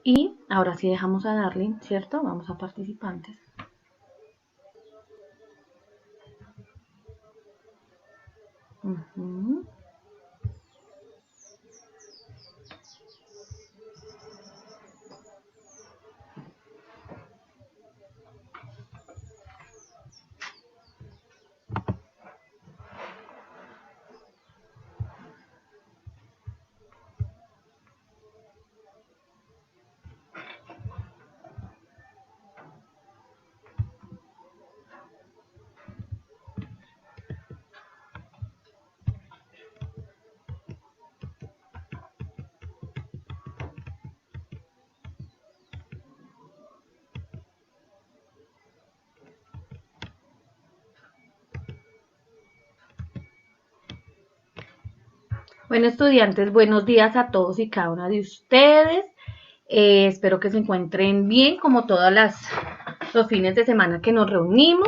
Y ahora sí dejamos a Darling, ¿cierto? Vamos a participantes. Bueno, estudiantes, buenos días a todos y cada una de ustedes. Espero que se encuentren bien, como todos los fines de semana que nos reunimos.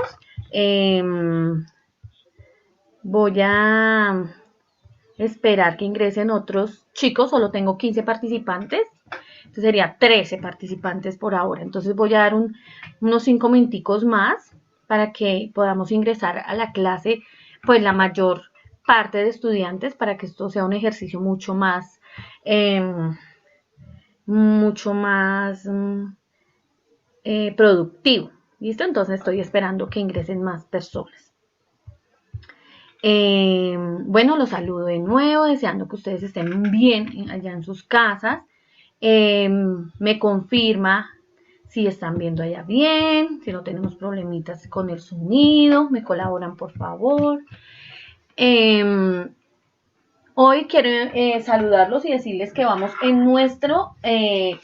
Voy a esperar que ingresen otros chicos, solo tengo 15 participantes. Entonces sería 13 participantes por ahora. Entonces voy a dar unos 5 minuticos más para que podamos ingresar a la clase, pues la mayor parte de estudiantes, para que esto sea un ejercicio mucho más productivo. ¿Listo? Entonces estoy esperando que ingresen más personas. Bueno, los saludo de nuevo, deseando que ustedes estén bien allá en sus casas. Me confirma si están viendo allá bien, si no tenemos problemitas con el sonido, me colaboran por favor. Hoy quiero saludarlos y decirles que vamos en nuestra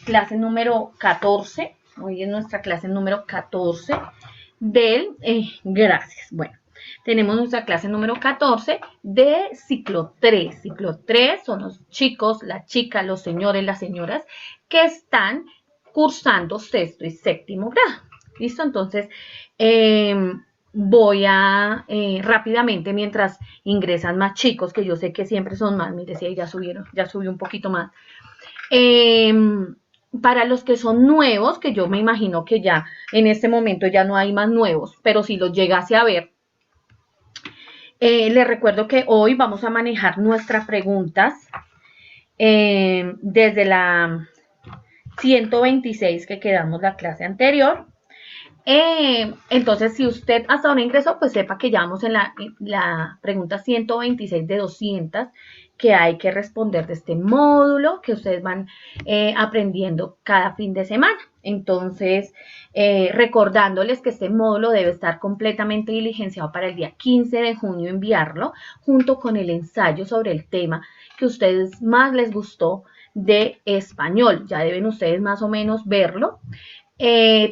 clase número 14. Hoy es nuestra clase número 14 del... gracias. Bueno, tenemos nuestra clase número 14 de ciclo 3. Ciclo 3 son los chicos, las chicas, los señores, las señoras que están cursando sexto y séptimo grado. ¿Listo? Entonces, voy a rápidamente, mientras ingresan más chicos, que yo sé que siempre son más, mire, si ya subieron, ya subió un poquito más. Para los que son nuevos, que yo me imagino que ya en este momento ya no hay más nuevos, pero si los llegase a ver, les recuerdo que hoy vamos a manejar nuestras preguntas desde la 126 que quedamos la clase anterior. Entonces, si usted hasta ahora ingresó, pues sepa que ya vamos en la pregunta 126 de 200 que hay que responder de este módulo que ustedes van aprendiendo cada fin de semana. Entonces, recordándoles que este módulo debe estar completamente diligenciado para el día 15 de junio, enviarlo junto con el ensayo sobre el tema que a ustedes más les gustó de español. Ya deben ustedes más o menos verlo.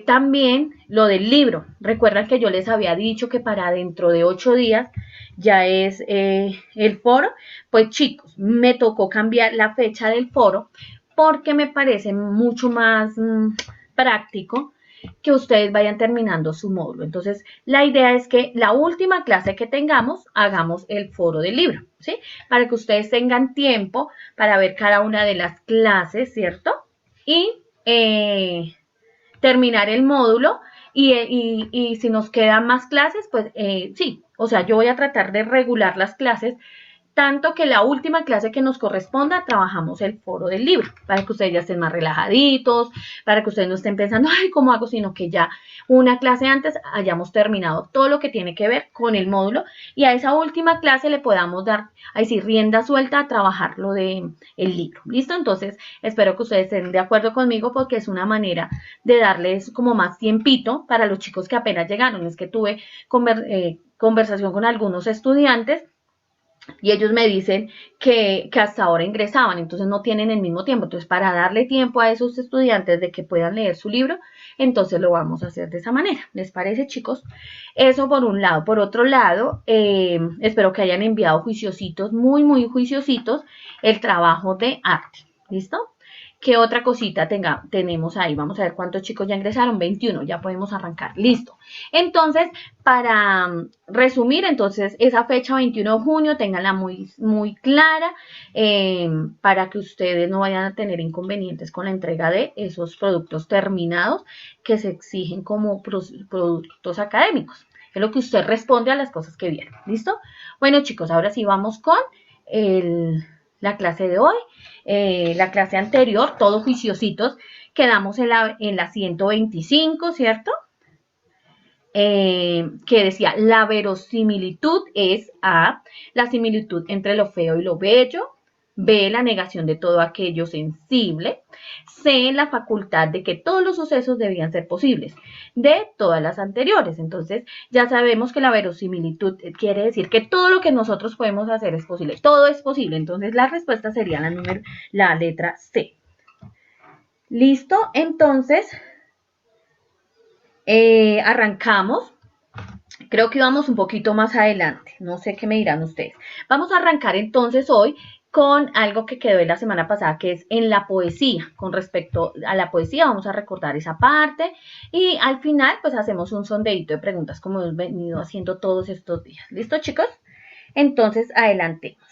También lo del libro. Recuerdan que yo les había dicho que para dentro de 8 días ya es el foro. Pues chicos, me tocó cambiar la fecha del foro porque me parece mucho más práctico que ustedes vayan terminando su módulo. Entonces, la idea es que la última clase que tengamos, hagamos el foro del libro, ¿sí? Para que ustedes tengan tiempo para ver cada una de las clases, ¿cierto? Y terminar el módulo y si nos quedan más clases, pues sí, o sea, yo voy a tratar de regular las clases, tanto que la última clase que nos corresponda trabajamos el foro del libro, para que ustedes ya estén más relajaditos, para que ustedes no estén pensando, ay, ¿cómo hago? Sino que ya una clase antes hayamos terminado todo lo que tiene que ver con el módulo y a esa última clase le podamos dar, ahí sí, rienda suelta a trabajar lo del libro. ¿Listo? Entonces, espero que ustedes estén de acuerdo conmigo porque es una manera de darles como más tiempito para los chicos que apenas llegaron. Es que tuve conversación con algunos estudiantes y ellos me dicen que hasta ahora ingresaban, entonces no tienen el mismo tiempo. Entonces, para darle tiempo a esos estudiantes de que puedan leer su libro, entonces lo vamos a hacer de esa manera. ¿Les parece, chicos? Eso por un lado. Por otro lado, espero que hayan enviado juiciositos, muy, muy juiciositos, el trabajo de arte. ¿Listo? ¿Qué otra cosita tenemos ahí? Vamos a ver cuántos chicos ya ingresaron. 21, ya podemos arrancar. Listo. Entonces, para resumir, entonces, esa fecha 21 de junio, ténganla muy, muy clara para que ustedes no vayan a tener inconvenientes con la entrega de esos productos terminados que se exigen como productos académicos. Es lo que usted responde a las cosas que vieron. ¿Listo? Bueno, chicos, ahora sí vamos con la clase de hoy. La clase anterior, todos juiciositos, quedamos en la 125, ¿cierto? Que decía, la verosimilitud es A, la similitud entre lo feo y lo bello, B, la negación de todo aquello sensible, C, la facultad de que todos los sucesos debían ser posibles, D, todas las anteriores. Entonces, ya sabemos que la verosimilitud quiere decir que todo lo que nosotros podemos hacer es posible, todo es posible. Entonces, la respuesta sería la letra C. ¿Listo? Entonces, arrancamos. Creo que vamos un poquito más adelante. No sé qué me dirán ustedes. Vamos a arrancar entonces hoy con algo que quedó en la semana pasada, que es en la poesía. Con respecto a la poesía, vamos a recordar esa parte. Y al final, pues hacemos un sondeíto de preguntas como hemos venido haciendo todos estos días. ¿Listo, chicos? Entonces, adelantemos.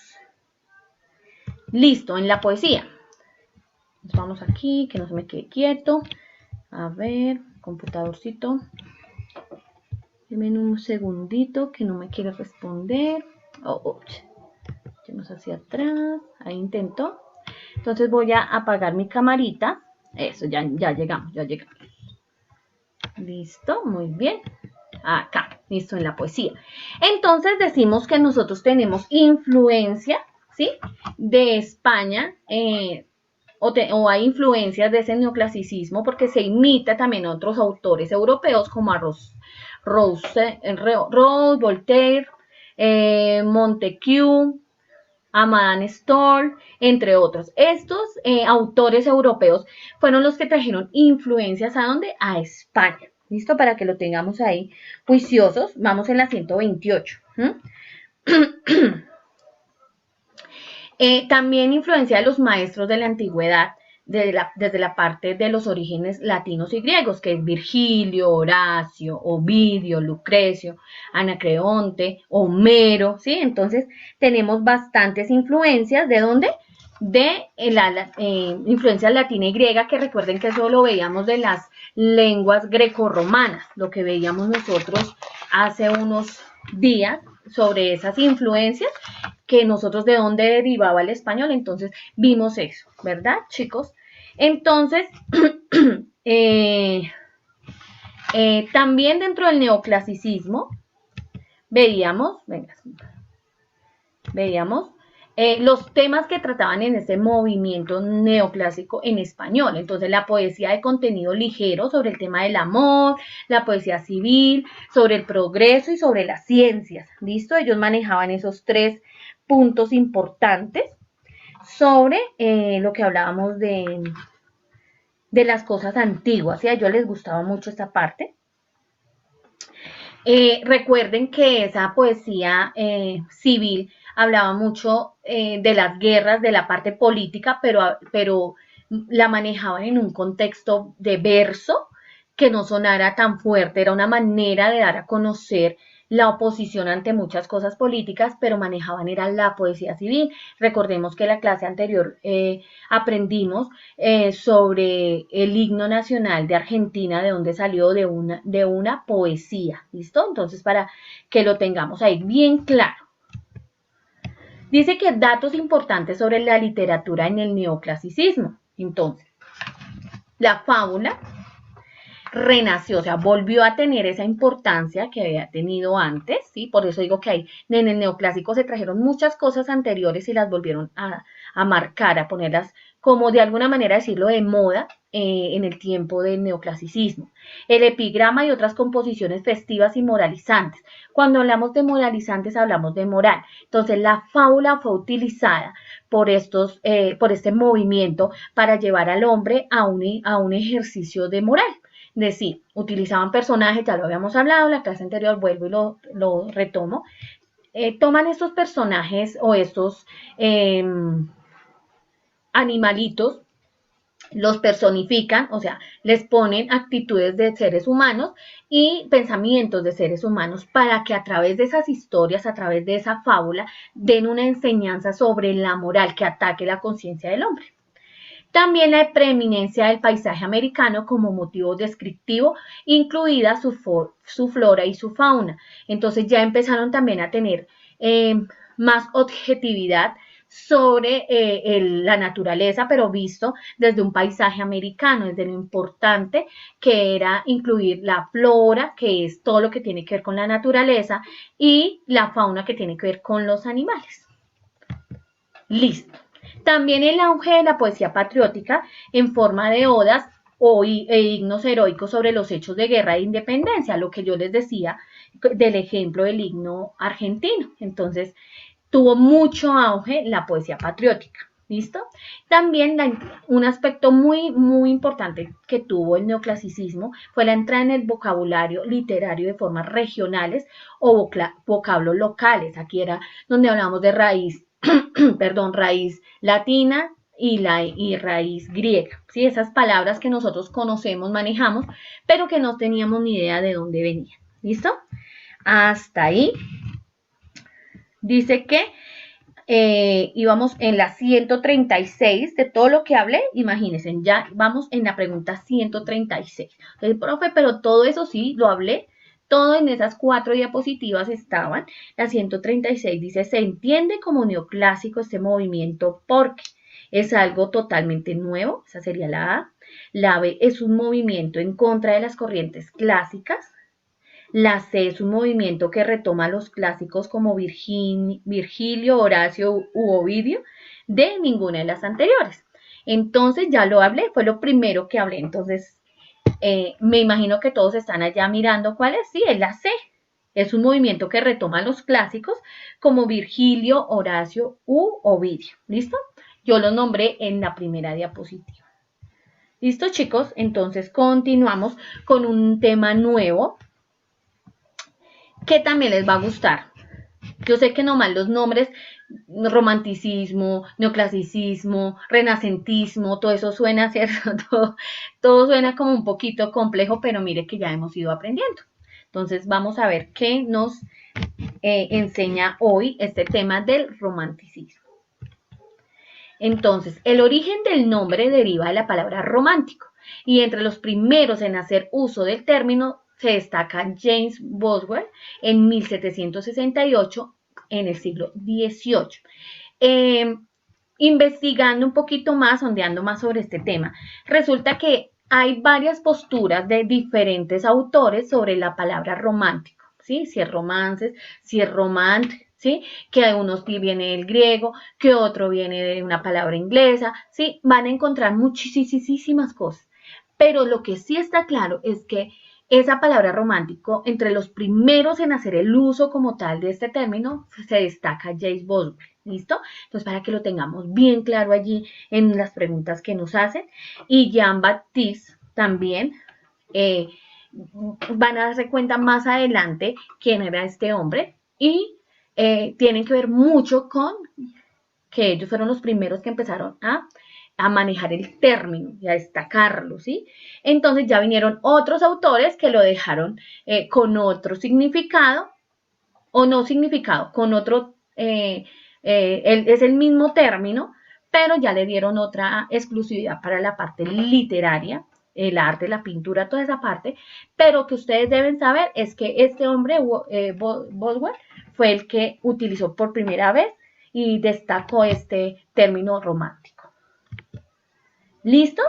Listo, en la poesía. Nos vamos aquí, que no se me quede quieto. A ver, computadorcito. Denme un segundito que no me quiere responder. Vamos hacia atrás. Ahí intento. Entonces voy a apagar mi camarita. Eso, ya llegamos, ya llegamos. Listo, muy bien. Acá, listo, en la poesía. Entonces decimos que nosotros tenemos influencia, ¿sí? De España, o hay influencias de ese neoclasicismo porque se imita también a otros autores europeos como a Rose, Voltaire, Montesquieu, a Madame Stoll, entre otros. Estos autores europeos fueron los que trajeron influencias ¿a dónde? A España. ¿Listo? Para que lo tengamos ahí juiciosos. Vamos en la 128. También influencia de los maestros de la antigüedad, desde la parte de los orígenes latinos y griegos, que es Virgilio, Horacio, Ovidio, Lucrecio, Anacreonte, Homero, ¿sí? Entonces tenemos bastantes influencias, ¿de dónde? De la influencia latina y griega, que recuerden que eso lo veíamos de las lenguas grecorromanas, lo que veíamos nosotros hace unos días sobre esas influencias, que nosotros de dónde derivaba el español. Entonces vimos eso, ¿verdad, chicos? Entonces, también dentro del neoclasicismo veíamos los temas que trataban en ese movimiento neoclásico en español. Entonces, la poesía de contenido ligero sobre el tema del amor, la poesía civil, sobre el progreso y sobre las ciencias. ¿Listo? Ellos manejaban esos tres puntos importantes sobre lo que hablábamos de las cosas antiguas. ¿Sí? A ellos les gustaba mucho esta parte. Recuerden que esa poesía civil hablaba mucho de las guerras, de la parte política, pero la manejaban en un contexto de verso que no sonara tan fuerte. Era una manera de dar a conocer la oposición ante muchas cosas políticas, pero manejaban era la poesía civil. Recordemos que en la clase anterior aprendimos sobre el himno nacional de Argentina, de donde salió de una poesía. ¿Listo? Entonces, para que lo tengamos ahí bien claro. Dice que datos importantes sobre la literatura en el neoclasicismo. Entonces, la fábula renació, o sea, volvió a tener esa importancia que había tenido antes, ¿sí? Por eso digo que ahí en el neoclásico se trajeron muchas cosas anteriores y las volvieron a marcar, a ponerlas como de alguna manera decirlo de moda en el tiempo del neoclasicismo. El epigrama y otras composiciones festivas y moralizantes. Cuando hablamos de moralizantes hablamos de moral. Entonces la fábula fue utilizada por este movimiento para llevar al hombre a un ejercicio de moral. Es decir, utilizaban personajes, ya lo habíamos hablado en la clase anterior, vuelvo y lo retomo. Toman estos personajes o estos animalitos los personifican, o sea, les ponen actitudes de seres humanos y pensamientos de seres humanos para que a través de esas historias, a través de esa fábula, den una enseñanza sobre la moral que ataque la conciencia del hombre. También la preeminencia del paisaje americano como motivo descriptivo, incluida su flora y su fauna. Entonces ya empezaron también a tener más objetividad sobre la naturaleza, pero visto desde un paisaje americano, desde lo importante que era incluir la flora, que es todo lo que tiene que ver con la naturaleza, y la fauna que tiene que ver con los animales. Listo. También el auge de la poesía patriótica en forma de odas e himnos heroicos sobre los hechos de guerra e independencia, lo que yo les decía del ejemplo del himno argentino. Entonces, tuvo mucho auge la poesía patriótica. ¿Listo? También un aspecto muy importante que tuvo el neoclasicismo fue la entrada en el vocabulario literario de formas regionales o vocablos locales. Aquí era donde hablamos de raíz perdón, raíz latina y raíz griega, ¿sí? Esas palabras que nosotros conocemos, manejamos, pero que no teníamos ni idea de dónde venían. ¿Listo? Hasta ahí. Dice que íbamos en la 136 de todo lo que hablé, imagínense, ya vamos en la pregunta 136. Entonces, profe, pero todo eso sí, lo hablé, todo en esas 4 diapositivas estaban. La 136 dice, se entiende como neoclásico este movimiento porque es algo totalmente nuevo, esa sería la A. La B es un movimiento en contra de las corrientes clásicas. La C es un movimiento que retoma los clásicos como Virgilio, Horacio u Ovidio, de ninguna de las anteriores. Entonces ya lo hablé, fue lo primero que hablé. Entonces me imagino que todos están allá mirando cuál es. Sí, es la C. Es un movimiento que retoma los clásicos como Virgilio, Horacio u Ovidio. ¿Listo? Yo lo nombré en la primera diapositiva. ¿Listo, chicos? Entonces continuamos con un tema nuevo que también les va a gustar. Yo sé que nomás los nombres, romanticismo, neoclasicismo, renacentismo, todo eso suena, ¿cierto? Todo suena como un poquito complejo, pero mire que ya hemos ido aprendiendo. Entonces vamos a ver qué nos enseña hoy este tema del romanticismo. Entonces, el origen del nombre deriva de la palabra romántico y entre los primeros en hacer uso del término se destaca James Boswell en 1768 en el siglo XVIII. Investigando un poquito más, sondeando más sobre este tema, resulta que hay varias posturas de diferentes autores sobre la palabra romántico, ¿sí? Si es romances, si es romance, ¿sí? Que de unos viene del griego, que otro viene de una palabra inglesa, ¿sí? Van a encontrar muchísimas cosas. Pero lo que sí está claro es que esa palabra romántico, entre los primeros en hacer el uso como tal de este término, se destaca James Boswell. ¿Listo? Entonces, para que lo tengamos bien claro allí en las preguntas que nos hacen. Y Jean-Baptiste también van a darse cuenta más adelante quién era este hombre. Y tienen que ver mucho con que ellos fueron los primeros que empezaron a manejar el término y a destacarlo, ¿sí? Entonces ya vinieron otros autores que lo dejaron con otro significado, o no significado, con otro, es el mismo término, pero ya le dieron otra exclusividad para la parte literaria, el arte, la pintura, toda esa parte, pero que ustedes deben saber es que este hombre, Boswell, fue el que utilizó por primera vez y destacó este término romántico. ¿Listo?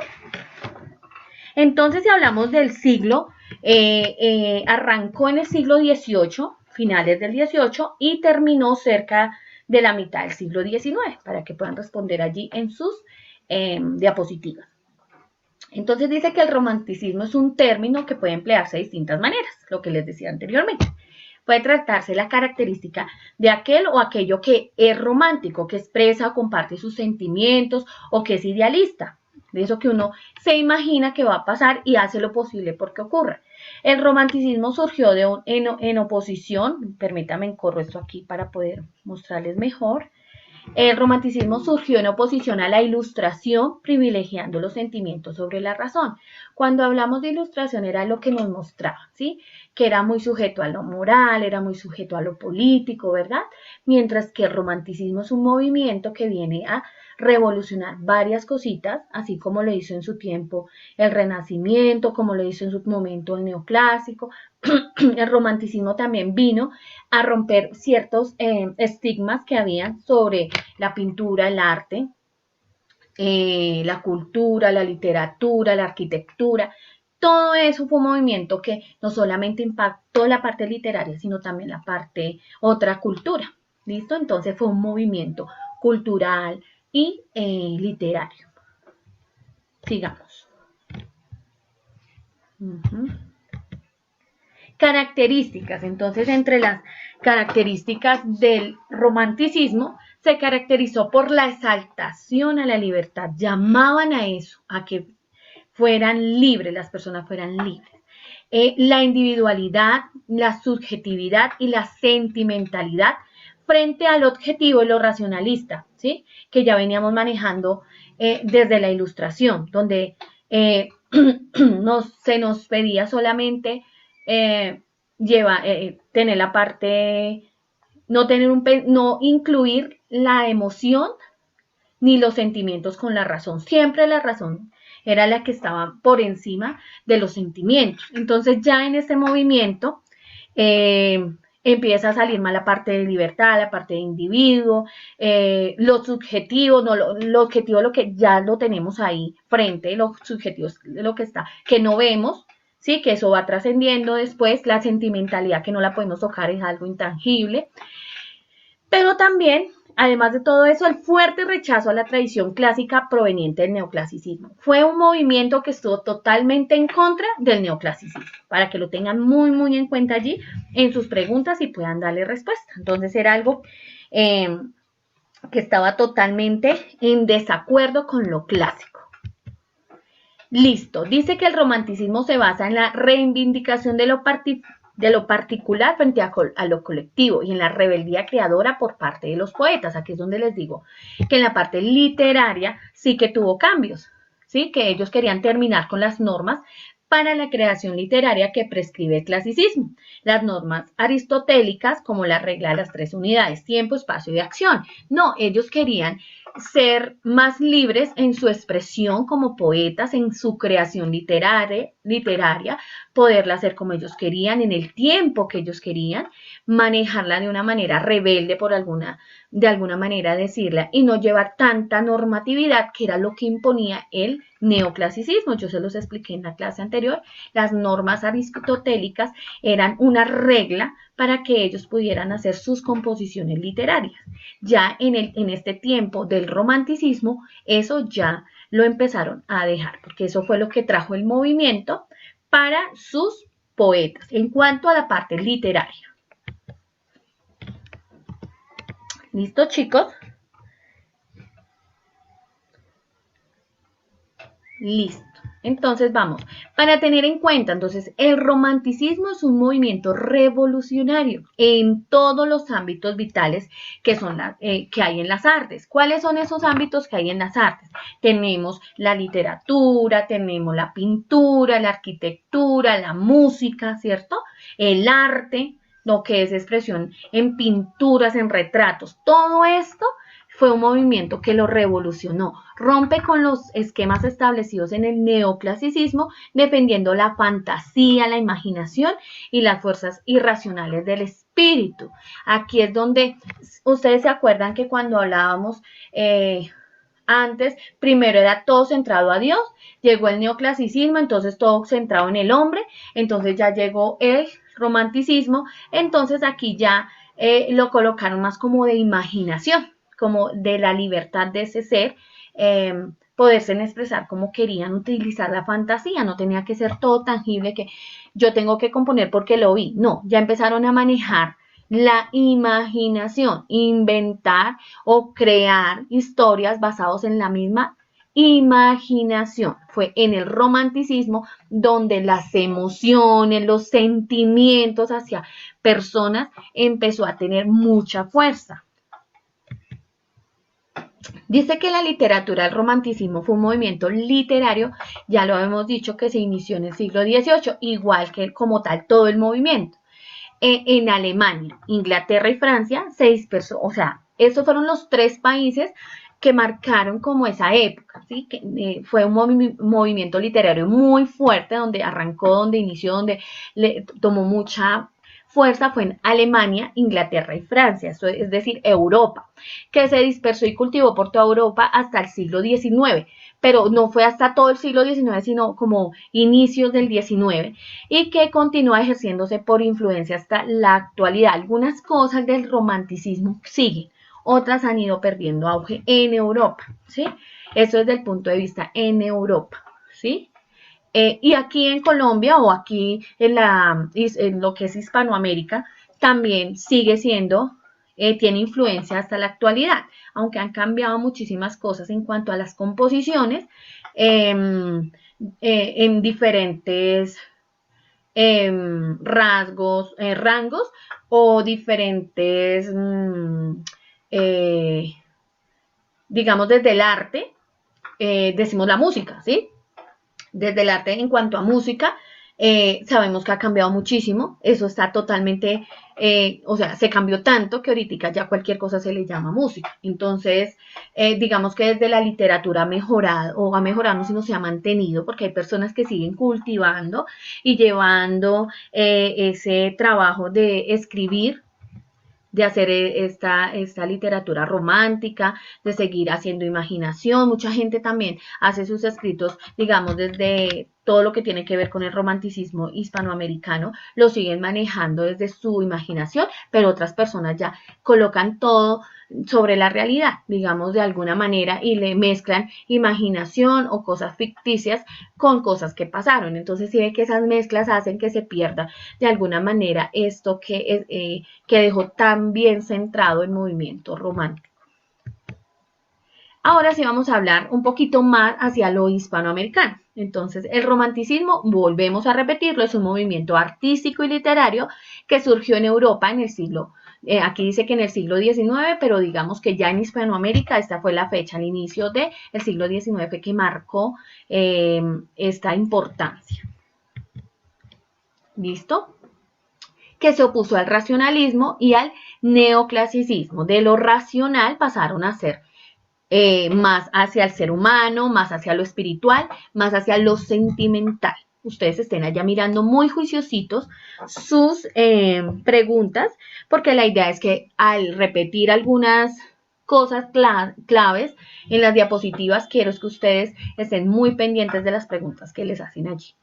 Entonces, si hablamos del siglo, arrancó en el siglo XVIII, finales del XVIII, y terminó cerca de la mitad del siglo XIX, para que puedan responder allí en sus diapositivas. Entonces dice que el romanticismo es un término que puede emplearse de distintas maneras, lo que les decía anteriormente. Puede tratarse la característica de aquel o aquello que es romántico, que expresa o comparte sus sentimientos o que es idealista, de eso que uno se imagina que va a pasar y hace lo posible porque ocurra. El romanticismo surgió en oposición, permítanme corro esto aquí para poder mostrarles mejor, El romanticismo surgió en oposición a la ilustración, privilegiando los sentimientos sobre la razón. Cuando hablamos de ilustración era lo que nos mostraba, ¿sí? Que era muy sujeto a lo moral, era muy sujeto a lo político, ¿verdad? Mientras que el romanticismo es un movimiento que viene a revolucionar varias cositas, así como lo hizo en su tiempo el Renacimiento, como lo hizo en su momento el neoclásico. El romanticismo también vino a romper ciertos estigmas que habían sobre la pintura, el arte, la cultura, la literatura, la arquitectura. Todo eso fue un movimiento que no solamente impactó la parte literaria, sino también la parte, otra cultura. ¿Listo? Entonces fue un movimiento cultural y literario. Sigamos. Características. Entonces, entre las características del romanticismo, se caracterizó por la exaltación a la libertad. Llamaban a eso, a que fueran libres, las personas fueran libres. La individualidad, la subjetividad y la sentimentalidad frente al objetivo y lo racionalista, ¿sí? Que ya veníamos manejando desde la ilustración, donde se nos pedía solamente tener la parte, no incluir la emoción ni los sentimientos con la razón. Siempre la razón era la que estaba por encima de los sentimientos. Entonces ya en este movimiento empieza a salir más la parte de libertad, la parte de individuo, lo subjetivo, no, lo objetivo, lo que ya lo tenemos ahí frente, lo subjetivo es lo que está, que no vemos, sí, que eso va trascendiendo después, la sentimentalidad que no la podemos tocar es algo intangible, pero también, además de todo eso, el fuerte rechazo a la tradición clásica proveniente del neoclasicismo. Fue un movimiento que estuvo totalmente en contra del neoclasicismo, para que lo tengan muy, muy en cuenta allí en sus preguntas y puedan darle respuesta. Entonces era algo que estaba totalmente en desacuerdo con lo clásico. Listo, dice que el romanticismo se basa en la reivindicación de lo particular frente a lo colectivo y en la rebeldía creadora por parte de los poetas. Aquí es donde les digo que en la parte literaria sí que tuvo cambios, ¿sí? Que ellos querían terminar con las normas para la creación literaria que prescribe el clasicismo. Las normas aristotélicas como la regla de las 3 unidades, tiempo, espacio y acción. No, ellos querían ser más libres en su expresión como poetas, en su creación literaria, poderla hacer como ellos querían, en el tiempo que ellos querían, manejarla de una manera rebelde de alguna manera decirla, y no llevar tanta normatividad que era lo que imponía el neoclasicismo. Yo se los expliqué en la clase anterior. Las normas aristotélicas eran una regla para que ellos pudieran hacer sus composiciones literarias. Ya en este tiempo del romanticismo, eso ya lo empezaron a dejar, porque eso fue lo que trajo el movimiento para sus poetas en cuanto a la parte literaria. ¿Listo, chicos? Listo. Entonces vamos, para tener en cuenta, entonces el romanticismo es un movimiento revolucionario en todos los ámbitos vitales que hay en las artes. ¿Cuáles son esos ámbitos que hay en las artes? Tenemos la literatura, tenemos la pintura, la arquitectura, la música, ¿cierto? El arte, lo que es expresión en pinturas, en retratos, todo esto fue un movimiento que lo revolucionó, rompe con los esquemas establecidos en el neoclasicismo, defendiendo la fantasía, la imaginación y las fuerzas irracionales del espíritu. Aquí es donde ustedes se acuerdan que cuando hablábamos antes, primero era todo centrado a Dios, llegó el neoclasicismo, entonces todo centrado en el hombre, entonces ya llegó el romanticismo, entonces aquí ya lo colocaron más como de imaginación, como de la libertad de ese ser, poderse expresar como querían, utilizar la fantasía, no tenía que ser todo tangible que yo tengo que componer porque lo vi, no, ya empezaron a manejar la imaginación, inventar o crear historias basadas en la misma imaginación. Fue en el romanticismo donde las emociones, los sentimientos hacia personas empezó a tener mucha fuerza. Dice que la literatura del romanticismo fue un movimiento literario, ya lo hemos dicho, que se inició en el siglo XVIII, igual que como tal todo el movimiento. En Alemania, Inglaterra y Francia se dispersó, o sea, estos fueron los tres países que marcaron como esa época, ¿sí? Que, fue un movimiento literario muy fuerte, donde arrancó, donde inició, donde le tomó mucha fuerza, fue en Alemania, Inglaterra y Francia, eso es decir, Europa, que se dispersó y cultivó por toda Europa hasta el siglo XIX, pero no fue hasta todo el siglo XIX, sino como inicios del XIX, y que continúa ejerciéndose por influencia hasta la actualidad. Algunas cosas del romanticismo siguen, otras han ido perdiendo auge en Europa, ¿sí? Eso desde el punto de vista en Europa, ¿sí? Y aquí en Colombia o aquí en lo que es Hispanoamérica, también sigue siendo, tiene influencia hasta la actualidad, aunque han cambiado muchísimas cosas en cuanto a las composiciones en diferentes rangos o diferentes, digamos, desde el arte, decimos la música, ¿sí? Desde el arte en cuanto a música, sabemos que ha cambiado muchísimo, eso está totalmente, o sea, se cambió tanto que ahorita ya cualquier cosa se le llama música. Entonces, digamos que desde la literatura ha mejorado, o ha mejorado, no, sino se ha mantenido, porque hay personas que siguen cultivando y llevando ese trabajo de escribir, de hacer esta literatura romántica, de seguir haciendo imaginación. Mucha gente también hace sus escritos, digamos, desde todo lo que tiene que ver con el romanticismo hispanoamericano, lo siguen manejando desde su imaginación, pero otras personas ya colocan todo sobre la realidad, digamos, de alguna manera, y le mezclan imaginación o cosas ficticias con cosas que pasaron. Entonces, sí ve que esas mezclas hacen que se pierda de alguna manera esto que dejó tan bien centrado el movimiento romántico. Ahora sí vamos a hablar un poquito más hacia lo hispanoamericano. Entonces, el romanticismo, volvemos a repetirlo, es un movimiento artístico y literario que surgió en Europa en el siglo, aquí dice que en el siglo XIX, pero digamos que ya en Hispanoamérica, esta fue la fecha, al inicio del siglo XIX fue que marcó esta importancia. ¿Listo? Que se opuso al racionalismo y al neoclasicismo. De lo racional pasaron a ser más hacia el ser humano, más hacia lo espiritual, más hacia lo sentimental. Ustedes estén allá mirando muy juiciositos sus preguntas, porque la idea es que al repetir algunas cosas claves en las diapositivas, quiero que ustedes estén muy pendientes de las preguntas que les hacen allí.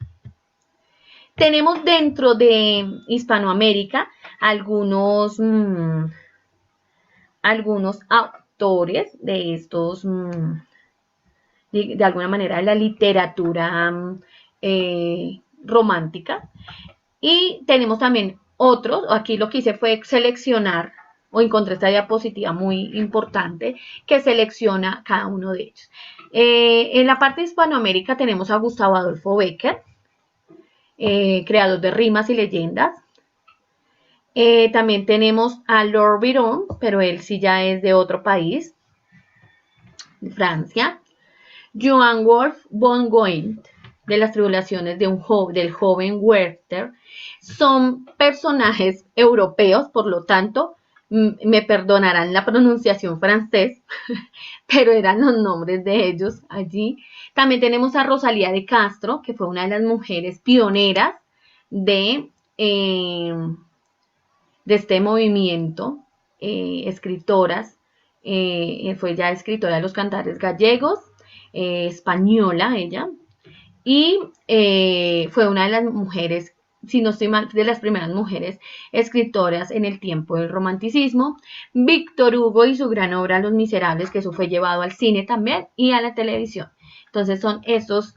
Tenemos dentro de Hispanoamérica algunos autores de estos, de alguna manera, de la literatura romántica. Y tenemos también otros, aquí lo que hice fue seleccionar, o encontré esta diapositiva muy importante, que selecciona cada uno de ellos. En la parte de Hispanoamérica tenemos a Gustavo Adolfo Bécquer, creador de rimas y leyendas. También tenemos a Lord Byron, pero él sí ya es de otro país, de Francia. Johann Wolf von Goethe, de las tribulaciones del joven Werther. Son personajes europeos, por lo tanto, me perdonarán la pronunciación francés, pero eran los nombres de ellos allí. También tenemos a Rosalía de Castro, que fue una de las mujeres pioneras de este movimiento, escritoras, fue ya escritora de los cantares gallegos, española ella, y fue una de las mujeres, si no estoy mal, de las primeras mujeres escritoras en el tiempo del romanticismo. Víctor Hugo y su gran obra Los Miserables, que eso fue llevado al cine también y a la televisión. Entonces son estos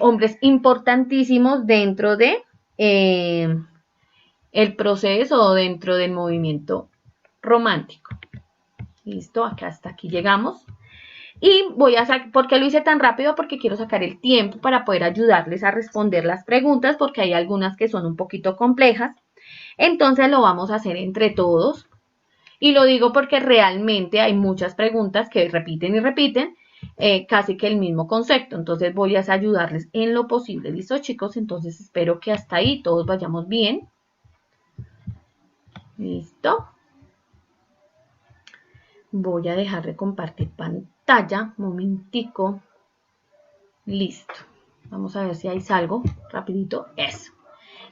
hombres importantísimos dentro de el proceso, dentro del movimiento romántico. Listo, acá hasta aquí llegamos. Y voy a sacar, ¿por qué lo hice tan rápido? Porque quiero sacar el tiempo para poder ayudarles a responder las preguntas, porque hay algunas que son un poquito complejas. Entonces lo vamos a hacer entre todos Y lo digo porque realmente hay muchas preguntas que repiten y repiten casi que el mismo concepto. Entonces voy a ayudarles en lo posible. ¿Listo, chicos? Entonces espero que hasta ahí todos vayamos bien. ¿Listo? Voy a dejar de compartir pantalla. Momentico. Listo. Vamos a ver si ahí salgo rapidito. Eso.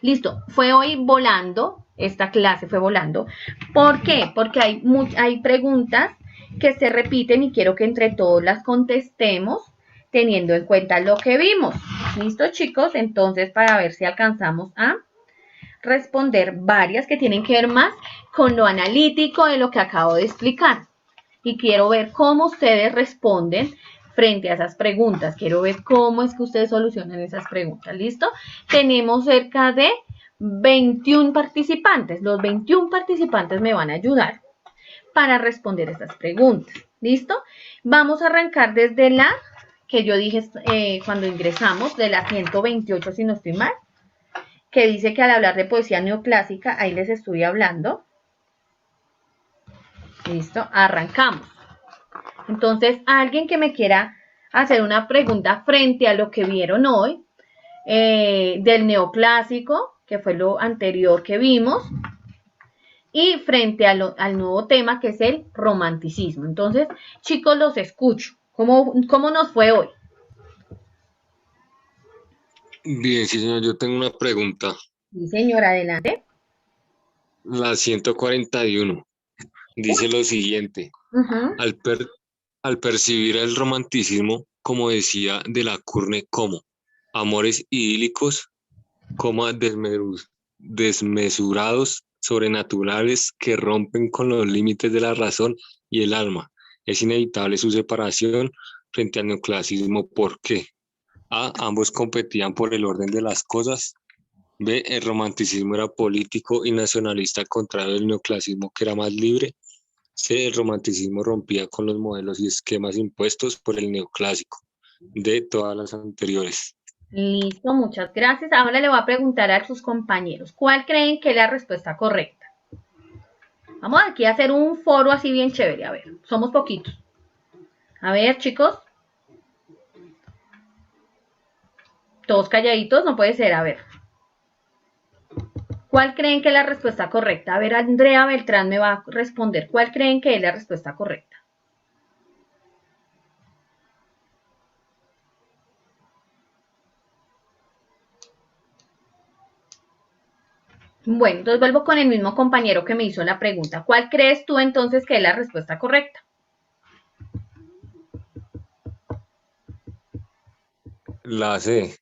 Listo. Fue hoy volando. Esta clase fue volando. ¿Por qué? Porque hay preguntas que se repiten y quiero que entre todos las contestemos teniendo en cuenta lo que vimos. ¿Listo, chicos? Entonces, para ver si alcanzamos a responder varias que tienen que ver más con lo analítico de lo que acabo de explicar. Y quiero ver cómo ustedes responden frente a esas preguntas. Quiero ver cómo es que ustedes solucionan esas preguntas. ¿Listo? Tenemos cerca de 21 participantes. Los 21 participantes me van a ayudar para responder estas preguntas. ¿Listo? Vamos a arrancar desde la que yo dije cuando ingresamos, de la 128, si no estoy mal, que dice que al hablar de poesía neoclásica, ahí les estoy hablando. Listo, arrancamos. Entonces, alguien que me quiera hacer una pregunta frente a lo que vieron hoy, del neoclásico, que fue lo anterior que vimos, y frente al nuevo tema que es el romanticismo. Entonces, chicos, los escucho. ¿Cómo nos fue hoy? Bien, sí, señor, yo tengo una pregunta. Sí, señor, adelante. La 141 dice lo siguiente. Uh-huh. Al, per- al percibir el romanticismo, como decía de la Curne, como amores idílicos, como desmesurados, sobrenaturales, que rompen con los límites de la razón y el alma. Es inevitable su separación frente al neoclasismo. ¿Por qué? A. Ambos competían por el orden de las cosas. B. El romanticismo era político y nacionalista, contrario al neoclasismo, que era más libre. C. El romanticismo rompía con los modelos y esquemas impuestos por el neoclásico. D. Todas las anteriores. Listo, muchas gracias. Ahora le voy a preguntar a sus compañeros, ¿cuál creen que es la respuesta correcta? Vamos aquí a hacer un foro así bien chévere. A ver, somos poquitos. A ver, chicos. Todos calladitos, no puede ser. A ver. ¿Cuál creen que es la respuesta correcta? A ver, Andrea Beltrán me va a responder. ¿Cuál creen que es la respuesta correcta? Bueno, entonces vuelvo con el mismo compañero que me hizo la pregunta. ¿Cuál crees tú entonces que es la respuesta correcta? La C.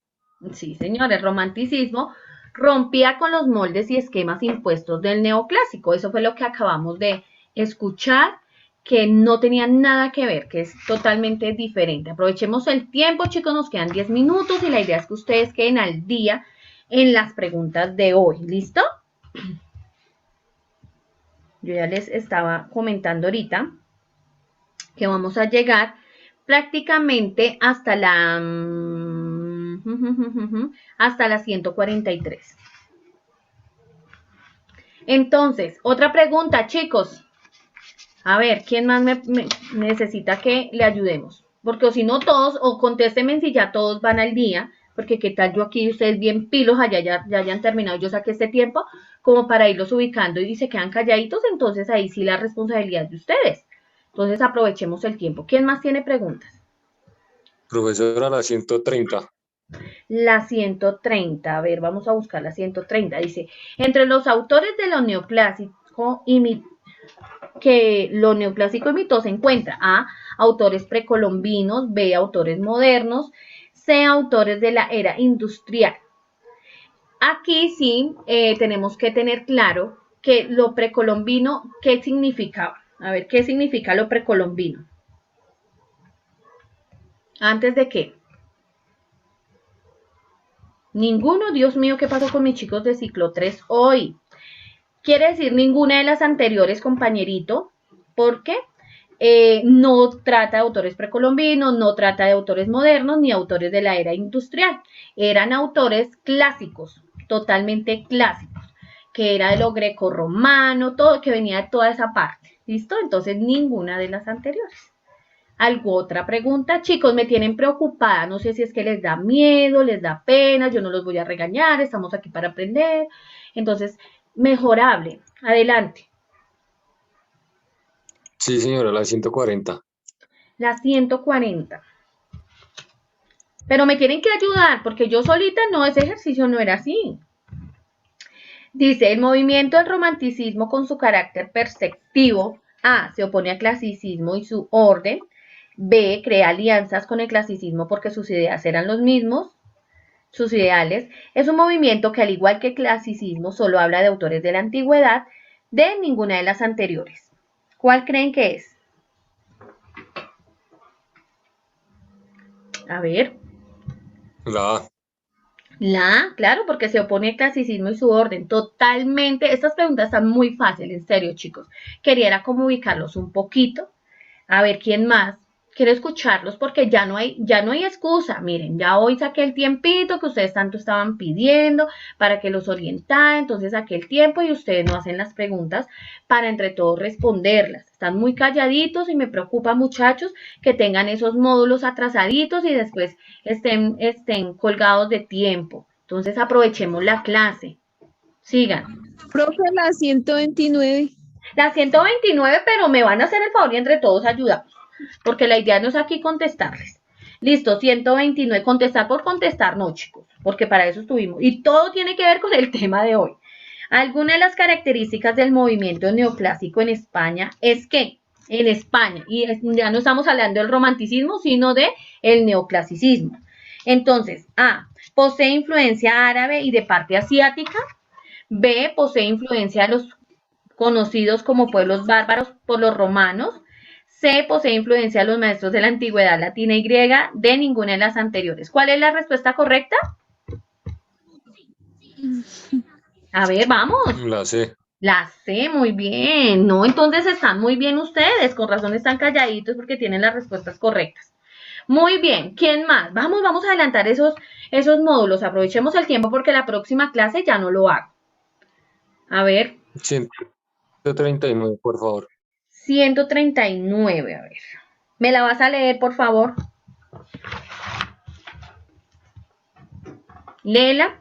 Sí, señor, el romanticismo rompía con los moldes y esquemas impuestos del neoclásico. Eso fue lo que acabamos de escuchar, que no tenía nada que ver, que es totalmente diferente. Aprovechemos el tiempo, chicos, nos quedan 10 minutos y la idea es que ustedes queden al día en las preguntas de hoy. ¿Listo? Yo ya les estaba comentando ahorita que vamos a llegar prácticamente hasta la 143. Entonces, otra pregunta, chicos. A ver, ¿quién más me necesita que le ayudemos? Porque si no todos, o contéstenme si ya todos van al día, porque qué tal yo aquí, ustedes bien pilos, allá ya hayan terminado, yo saqué este tiempo como para irlos ubicando y se quedan calladitos, entonces ahí sí la responsabilidad de ustedes. Entonces aprovechemos el tiempo. ¿Quién más tiene preguntas? Profesora, la 130. La 130, a ver, vamos a buscar la 130. Dice, entre los autores de lo neoclásico que lo neoclásico imitó se encuentra A, autores precolombinos, B, autores modernos, C, autores de la era industrial. Aquí sí tenemos que tener claro que lo precolombino, ¿qué significaba? A ver, ¿qué significa lo precolombino? ¿Antes de qué? Ninguno, Dios mío, ¿qué pasó con mis chicos de ciclo 3 hoy? Quiere decir ninguna de las anteriores, compañerito, porque no trata de autores precolombinos, no trata de autores modernos ni autores de la era industrial. Eran autores clásicos, totalmente clásicos, que era de lo grecorromano, todo, que venía de toda esa parte. ¿Listo? Entonces, ninguna de las anteriores. ¿Alguna otra pregunta? Chicos, me tienen preocupada. No sé si es que les da miedo, les da pena. Yo no los voy a regañar. Estamos aquí para aprender. Entonces, mejorable. Adelante. Sí, señora, la 140. La 140. Pero me tienen que ayudar porque yo solita no, ese ejercicio no era así. Dice, el movimiento del romanticismo con su carácter perceptivo, A, se opone al clasicismo y su orden, B, crea alianzas con el clasicismo porque sus ideas eran los mismos, sus ideales, es un movimiento que al igual que el clasicismo solo habla de autores de la antigüedad, de ninguna de las anteriores. ¿Cuál creen que es? A ver. La A. Claro, porque se opone al clasicismo y su orden. Totalmente. Estas preguntas están muy fáciles, en serio, chicos. Quería como ubicarlos un poquito. A ver, ¿quién más? Quiero escucharlos porque ya no hay excusa. Miren, ya hoy saqué el tiempito que ustedes tanto estaban pidiendo para que los orientara. Entonces saqué el tiempo y ustedes no hacen las preguntas para entre todos responderlas. Están muy calladitos y me preocupa, muchachos, que tengan esos módulos atrasaditos y después estén colgados de tiempo. Entonces aprovechemos la clase. Sigan. Profe, la 129. La 129, pero me van a hacer el favor y entre todos ayudamos, porque la idea no es aquí contestarles. Listo, 129, contestar por contestar, no, chicos, porque para eso estuvimos. Y todo tiene que ver con el tema de hoy. Alguna de las características del movimiento neoclásico en España es que en España, y ya no estamos hablando del romanticismo, sino de el neoclasicismo. Entonces, A, posee influencia árabe y de parte asiática. B, posee influencia de los conocidos como pueblos bárbaros por los romanos. C, posee influencia de los maestros de la antigüedad latina y griega, de ninguna de las anteriores. ¿Cuál es la respuesta correcta? A ver, vamos. La C. La C, muy bien. No, entonces están muy bien ustedes. Con razón están calladitos porque tienen las respuestas correctas. Muy bien. ¿Quién más? Vamos a adelantar esos módulos. Aprovechemos el tiempo porque la próxima clase ya no lo hago. A ver. 139, por favor. 139, a ver. ¿Me la vas a leer, por favor? Léela.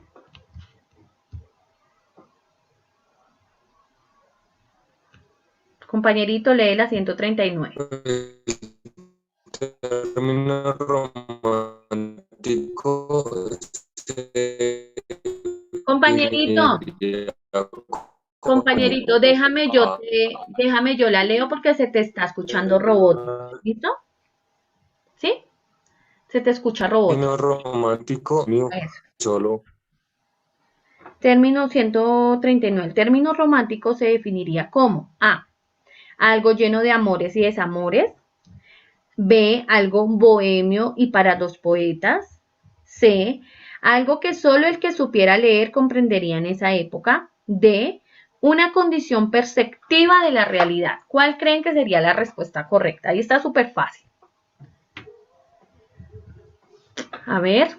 Compañerito, lee la 139. El término romántico Compañerito, déjame yo la leo porque se te está escuchando robótico. ¿Listo? ¿Sí? Se te escucha robótico. Término romántico mío, solo. Término 139. El término romántico se definiría como A, algo lleno de amores y desamores. B, algo bohemio y para los poetas. C, algo que solo el que supiera leer comprendería en esa época. D, una condición perceptiva de la realidad. ¿Cuál creen que sería la respuesta correcta? Ahí está súper fácil. A ver.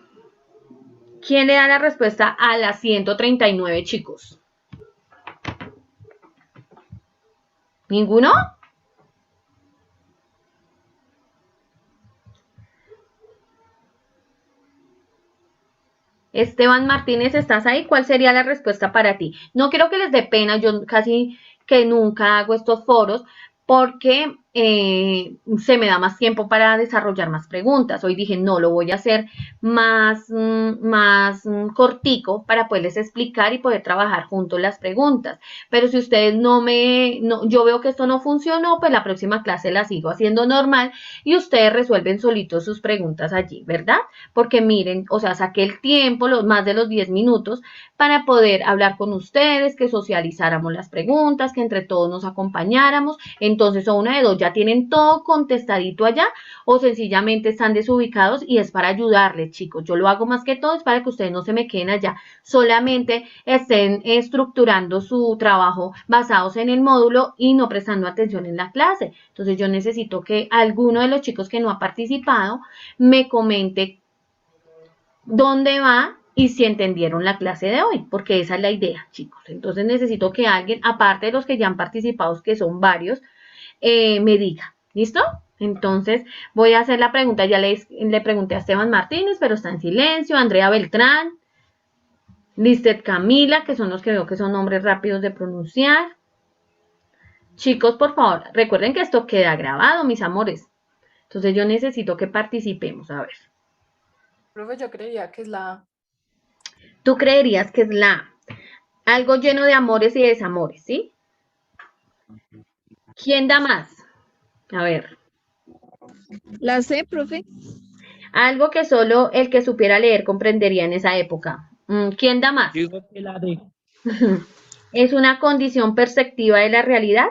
¿Quién le da la respuesta a la 139, chicos? ¿Ninguno? Esteban Martínez, ¿estás ahí? ¿Cuál sería la respuesta para ti? No quiero que les dé pena, yo casi que nunca hago estos foros porque se me da más tiempo para desarrollar más preguntas. Hoy dije, no, lo voy a hacer más cortico para poderles explicar y poder trabajar juntos las preguntas. Pero si ustedes yo veo que esto no funcionó, pues la próxima clase la sigo haciendo normal y ustedes resuelven solitos sus preguntas allí, ¿verdad? Porque miren, o sea, saqué el tiempo, más de los 10 minutos, para poder hablar con ustedes, que socializáramos las preguntas, que entre todos nos acompañáramos. Entonces, o una de dos, ya tienen todo contestadito allá, o sencillamente están desubicados y es para ayudarles, chicos. Yo lo hago más que todo, es para que ustedes no se me queden allá, solamente estén estructurando su trabajo basados en el módulo y no prestando atención en la clase. Entonces, yo necesito que alguno de los chicos que no ha participado me comente dónde va y si entendieron la clase de hoy, porque esa es la idea, chicos. Entonces necesito que alguien, aparte de los que ya han participado, que son varios, me diga. ¿Listo? Entonces voy a hacer la pregunta. Ya le pregunté a Esteban Martínez, pero está en silencio. Andrea Beltrán, Listet Camila, que son los que veo que son nombres rápidos de pronunciar. Chicos, por favor, recuerden que esto queda grabado, mis amores. Entonces yo necesito que participemos. A ver. Profe, yo creería que es la A. Tú creerías que es la A. Algo lleno de amores y desamores, ¿sí? ¿Quién da más? A ver. La C, profe. Algo que solo el que supiera leer comprendería en esa época. ¿Quién da más? Yo digo que la D. ¿Es una condición perceptiva de la realidad?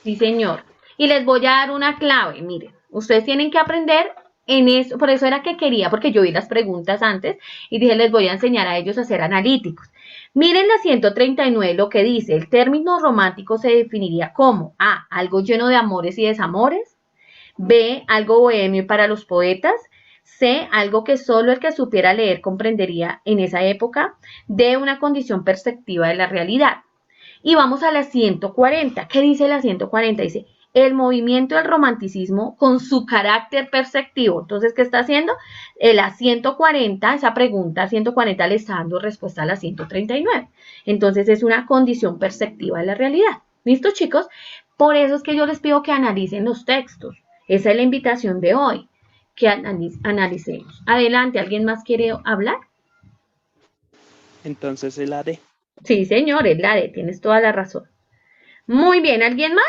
Sí, señor. Y les voy a dar una clave. Miren, ustedes tienen que aprender en eso. Por eso era que quería, porque yo vi las preguntas antes y dije, les voy a enseñar a ellos a ser analíticos. Miren la 139, lo que dice, el término romántico se definiría como A, algo lleno de amores y desamores, B, algo bohemio para los poetas, C, algo que solo el que supiera leer comprendería en esa época, D, una condición perceptiva de la realidad. Y vamos a la 140. ¿Qué dice la 140? Dice, el movimiento del romanticismo con su carácter perceptivo. Entonces, ¿qué está haciendo? La 140, esa pregunta 140 le está dando respuesta a la 139. Entonces, es una condición perceptiva de la realidad. ¿Listo, chicos? Por eso es que yo les pido que analicen los textos. Esa es la invitación de hoy, que analicemos. Adelante, ¿alguien más quiere hablar? Entonces es la D. Sí, señor, es la D, tienes toda la razón. Muy bien, ¿alguien más?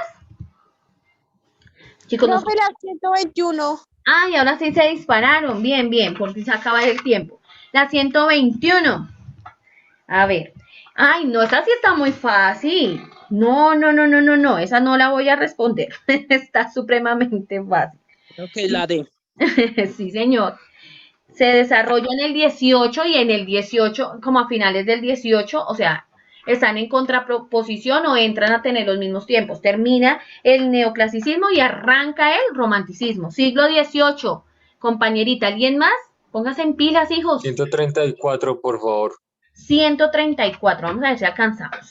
Chicos, Profe, la 121. Ay, ahora sí se dispararon. Bien, bien, porque se acaba el tiempo. La 121. A ver. Ay, no, esa sí está muy fácil. No, esa no la voy a responder. Está supremamente fácil. Creo que es la D. Sí, señor. Se desarrolla en el 18 y en el 18, como a finales del 18, o sea, están en contraposición o entran a tener los mismos tiempos. Termina el neoclasicismo y arranca el romanticismo. Siglo XVIII, compañerita, ¿alguien más? Póngase en pilas, hijos. 134, por favor. 134, vamos a ver si alcanzamos.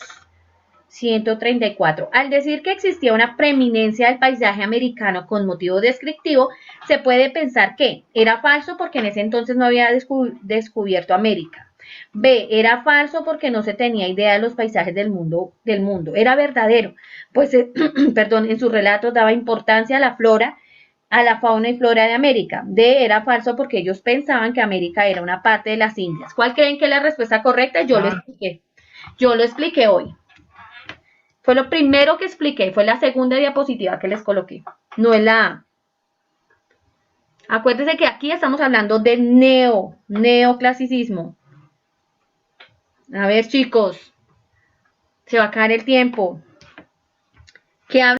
134. Al decir que existía una preeminencia del paisaje americano con motivo descriptivo, se puede pensar que era falso porque en ese entonces no había descubierto América. B, era falso porque no se tenía idea de los paisajes del mundo. Era verdadero, pues, perdón, en sus relatos daba importancia a la flora, a la fauna y flora de América. D, era falso porque ellos pensaban que América era una parte de las Indias. ¿Cuál creen que es la respuesta correcta? Yo lo expliqué hoy. Fue lo primero que expliqué, fue la segunda diapositiva que les coloqué, no es la A. Acuérdense que aquí estamos hablando de neoclasicismo. A ver, chicos, se va a acabar el tiempo. ¿Qué habla?